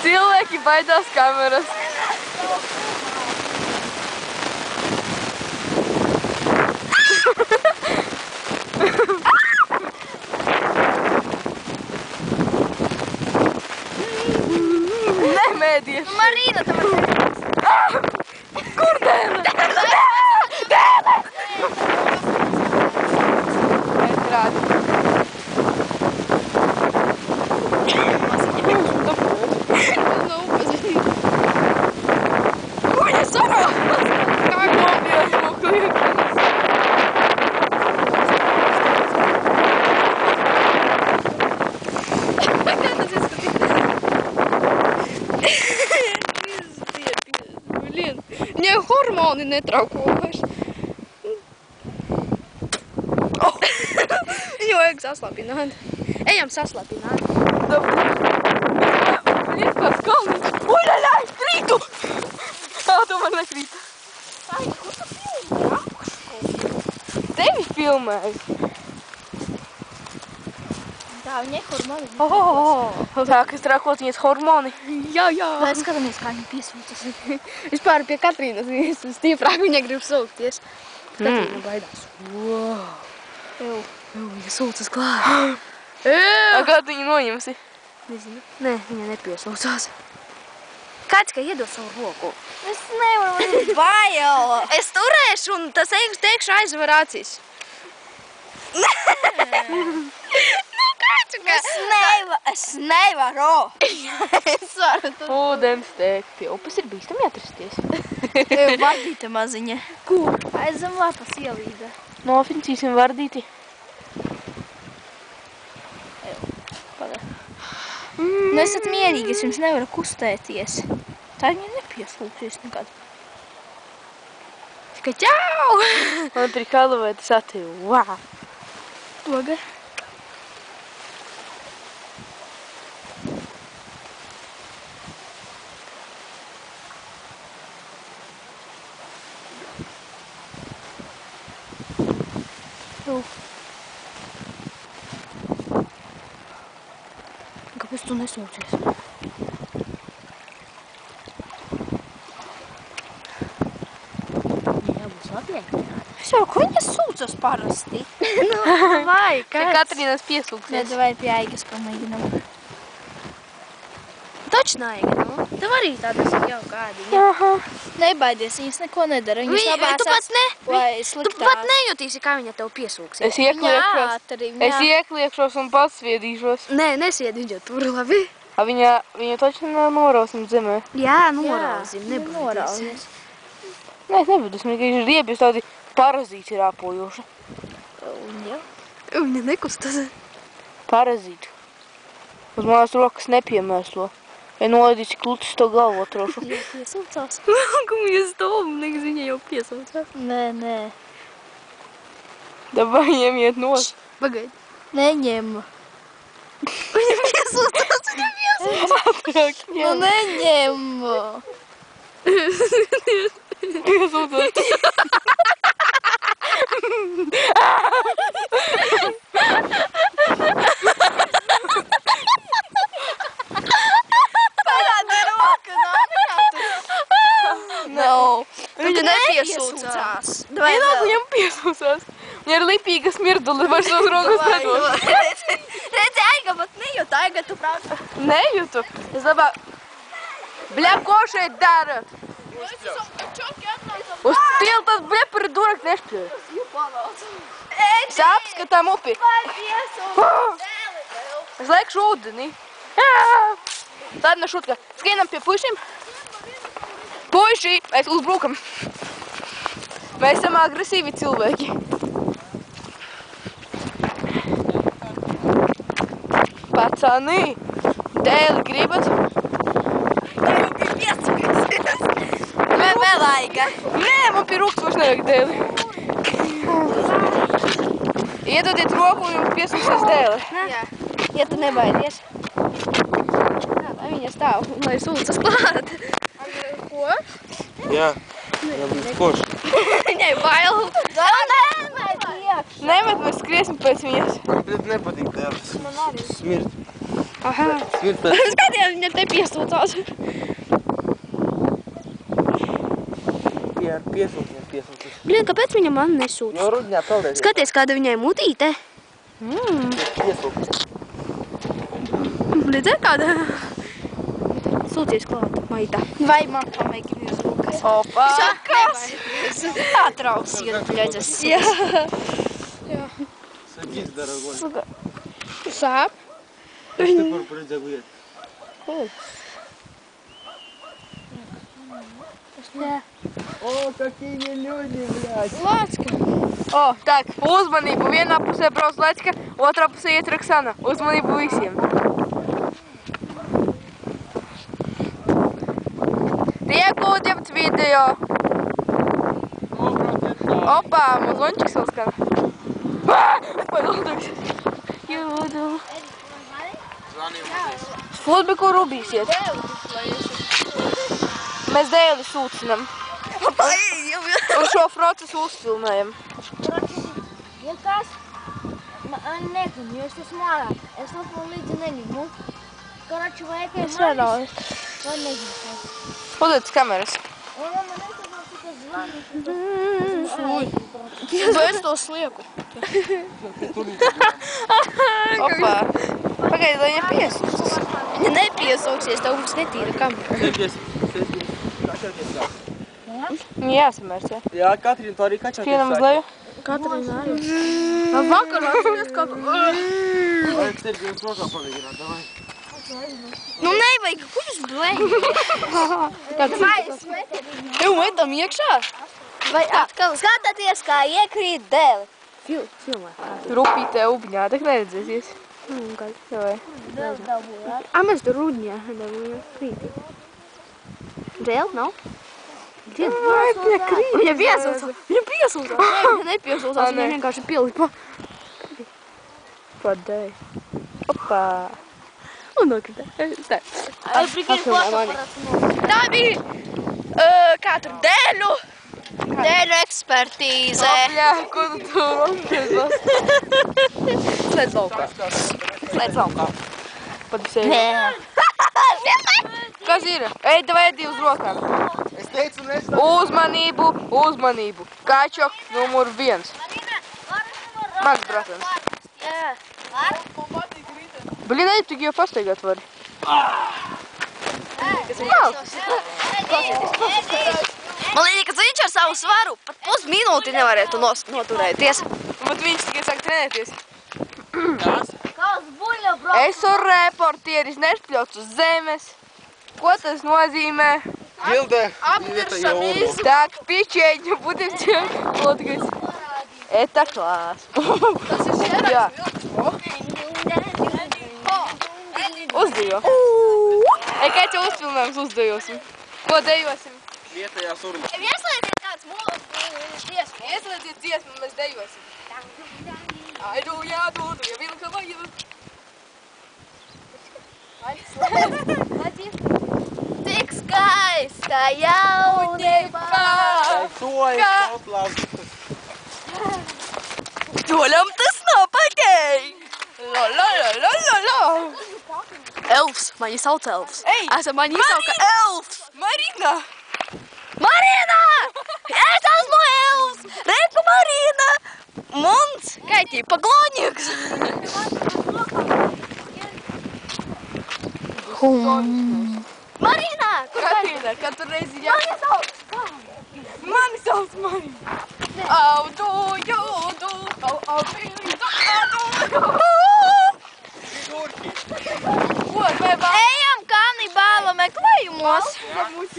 Cilvēki baidās kameras. Nemēdies. Marīna, tam var teikt. Kur dēle? Dēle! Aizrādi. Viņa sarās! Kā globījās no klientas. Viņai hormoni netrauko vairs. Viņu vajag saslapināt. Ejam saslapināt. Viņai kāds kalnis. Uļaļā, es krītu! Tomēr nekrītu. Ai, ko tu filmē? Tevi filmēju. Tā, viņai hormoni. Tā, kas trakot viņas hormoni. Jā. Lai skatāmies, kā viņa piesūcas. Vispār pie Katrīnas stiprāk viņa grib sūkties. Katrīna baidās. Viņa sūcas klāt. Kā tu viņu noņemsi? Nezinu. Nē, viņa nepiesūcās. Kāds, ka iedod savu roku? Es nevaru, man ir bail. Es turēšu un tas teikšu aizver acis. Nu, kāds, ka... Es nevaru. Es varu. Ūdens tēk. Pie upes ir bīstami atrasties. Vardīta maziņa. Kur? Aiz zem lapas ielīda. Nofincīsim vardīti. Nu, esat mierīgi, es jums nevaru kustēties. Tā viņa nepieslūksies nekad. Tikai ķau! Man prikālu vai tas attevi. Wow! Toga. Kāpēc tu nesūcies? Jābūt labāk. Es jau, ko viņa sūcas parasti? Vai, kāds? Pie Katrīnas piesūksies. Ne, davai pie Aigas pamēģinam. Taču naiga, nu? Tev arī tādas jau kādi. Aha. Nebaidies, viņas neko nedara. Viņas labās Tu pat ne? vai sliktās. Tu pat nejutīsi, kā viņa tev piesūksies. Es iekliekšos un pats sviedīšos. Nē, nesied, viņa tur labi. Viņa taču norausim zemē. Jā, norausim, nebaidies. Nē, es nebaidies, man tikai riebjas tādi parazīti rāpojoši. Viņa nekustas. Parazīti. Uz manas rokas nepiemēslo. Ja nolaidīsi klucis, to galvu atrošu. Jā, piesaucās. Kā viņa stāv, liekas, viņa jau piesaucās. Nē. Davai, ņemiet nos. Pagaid. Neņem. Viņa piesaucās, viņa piesaucās. Atrāk, ņem. Nu, neņem. Piesaucās. Viņa nepiesūcās. Vienalga viņam piesūcās. Viņa ir lipīga smirduli, vairs uz rokas nedod. Redzi, Aiga, bet nejūt, Aiga, tu prāt. Nejūtu. Es labāk... Bļa, ko šeit darat? Uz tiltas, bļa, prидурок, nešpļoju. Es apskatām upi. Es laikšu ūdeni. Tāda šutka. Skrienam pie puišiem. Puiši, mēs uzbrukam. Mēs esam agresīvi cilvēki. Pacani, dēli gribat? Tev bija piesūksies. Vēl Aiga. Nē, man pie rūks vairs nevajag dēli. Iedodiet roku un jums piesūksies dēli. Jā. Ja tu nebaidies. Lai viņa stāv, lai sūcas klāt. Ko? Jā, jābūt koši. Viņai bail. Nemet iekš. Nemet, mēs skriesim pēc viņas. Man nepatīk tā smirt. Aha. Skaties, viņa te piesūcās. Jā, piesūcās. Blin, kāpēc viņa man nesūc? Jo rudiņā peldēs. Skaties, kāda viņai mutīte. Piesūcās. Redzēji, kāda? Sūcies klāt, maita. Vai man pamēģini uz rokas? Opa! Sakas! Atrauks, ja bļaģas. Jā. Садись, дорогой. Sāp? Es te varu paredzēt lietu. О, какие люди, блядь. Lācka. O, tak, uzmanību. Vienā pusē brauc Lečka, otrā pusē iet Roksana. Uzmanību visiem. Iegūdiemt video. Opa, muzončiks vēl skan. Pagaldiks. Jūdu. Futbiku rubīsiet. Mēs dēli sūcinam. Un šo procesu uzfilmējam. Ja kas man nezinu, jo es esmu ārā. Es lapu līdzi neņemu. Karači vajag manis. Vai nezinu. Uzliec kameras. Un man nezinu, ka zvani. Es to slieku. Opa. Pagaidi, lai viņa piesūcas. Viņa nepiesūksies, tev būs netīra kamera. Jāsamērts, jā. Jā, Katrīna, tu arī kačāties Kienam uz leju? Katrīna arī. Vakar atceries kaut ko. Vai tevi jums rokā pamēģināt, davai? Nu nevajag, kur jūs blēņi? Tev metam iekšā? Vai atkal? Skatāties, kā iekrīt dēli. Filmē. Rupītē upņā, tak neredzēsies. Davai. Dēli dabūjā. Mēs tur rudņā dabūjām krīti. Dēli nav? Viņa piesūcās. Viņa nepiesūcās, viņa vienkārši pielipa. Padēj. Opa. Un nokritē. Tā. Ai, prikini, Tā bija, kā tur, dēļu ekspertīze. Opļā, ko tu tur rompies? Slēdz laukā. Padusēji. Kas ir? Ej, davai ēdī uz rokām. Es teicu, nesam. Uzmanību. Kačok numur 1. Mans bratans. Blin, ej, tu jau pastaigāt vari. Man liekas, ka viņš ar savu svaru pat pusminūti nevarētu noturēties. Bet viņš tikai sāk trenēties. Kāds buļļa, bro? Esmu reportieris, nešpļauts uz zemes. Ko tas nozīmē? Bilde. Так, печенье будем делать. Вот, говорит. Это класс. Jā. Uzdejo. Ej, kā tev uzfilmējums uzdejosim? Ko dejosim? Vietējās urmas. Ieslēdziet kāds mūlis dziesmu. Ieslēdziet dziesmu, mēs dejosim. Aidu, jādodu, ja vilka vajag. Tik skaista jaunībā. Sojas kaut labi. Toļam tas nav pateik! Elfs, mani sauc Elfs. Mani izsauka Elfs! Marina! Marina! Es esmu Elfs! Reku Marina! Muns, kaitī, paglonieks! Marina! Katrīna, katru reizi jā. Mani sauc kā? Mani sauc Marina. Au, du, jūdu, au, pīlīdu, Ko, vai vēl? Ejam kanibāla meklējumos!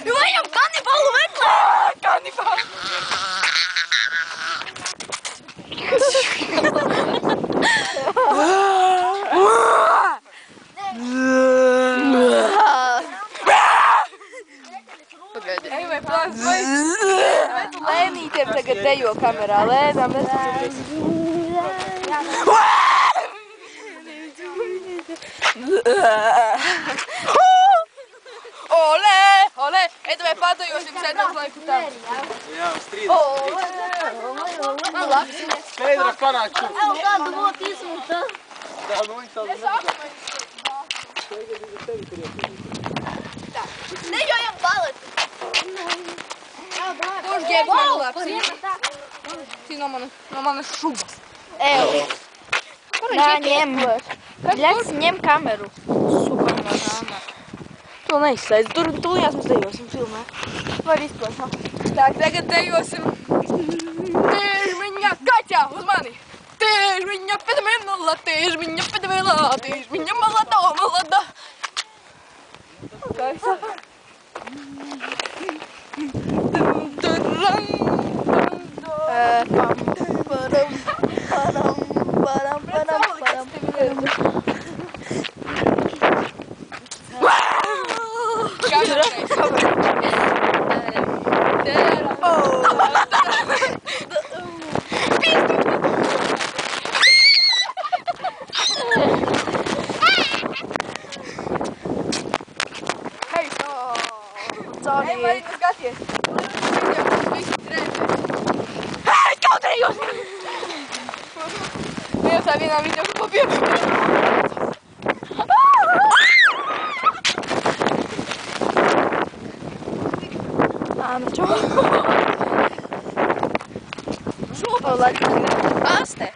Ejam kanibālu meklējumos! Kanibāli! Ej, vai plāns, vai tu lēnītiem tagad dejo kamerā? Lēnām nesakoties. Olē, olē! Ej, vai padejosim sēdām laiku tā? Jā, strīdus. Man labs. Skaidra panāk šo. Evo kādu vot izsūta. Tā, nu viņi tādu nebūtu. Neļojam baleti! Kurš ģērbs mani lapsi? Tī no manas šubas. Evo. Nā, ņem. Ļets, ņem kameru. Super banāna. To neizslēdz. Tur tūlījās mēs dejosim filmē. Var izplasāt. Tā, tagad dejosim. Tiežmiņa kaķa uz mani. Tiežmiņa pedaminola, tiežmiņa pedamila, tiežmiņa malada, malada. Kā es saku? Ei, Marina, skaties! Visi trēsies! Hei, kautrējos! Jau tā vienā video, ka papiešu. Nu čo? Šūpa, lai... Aste!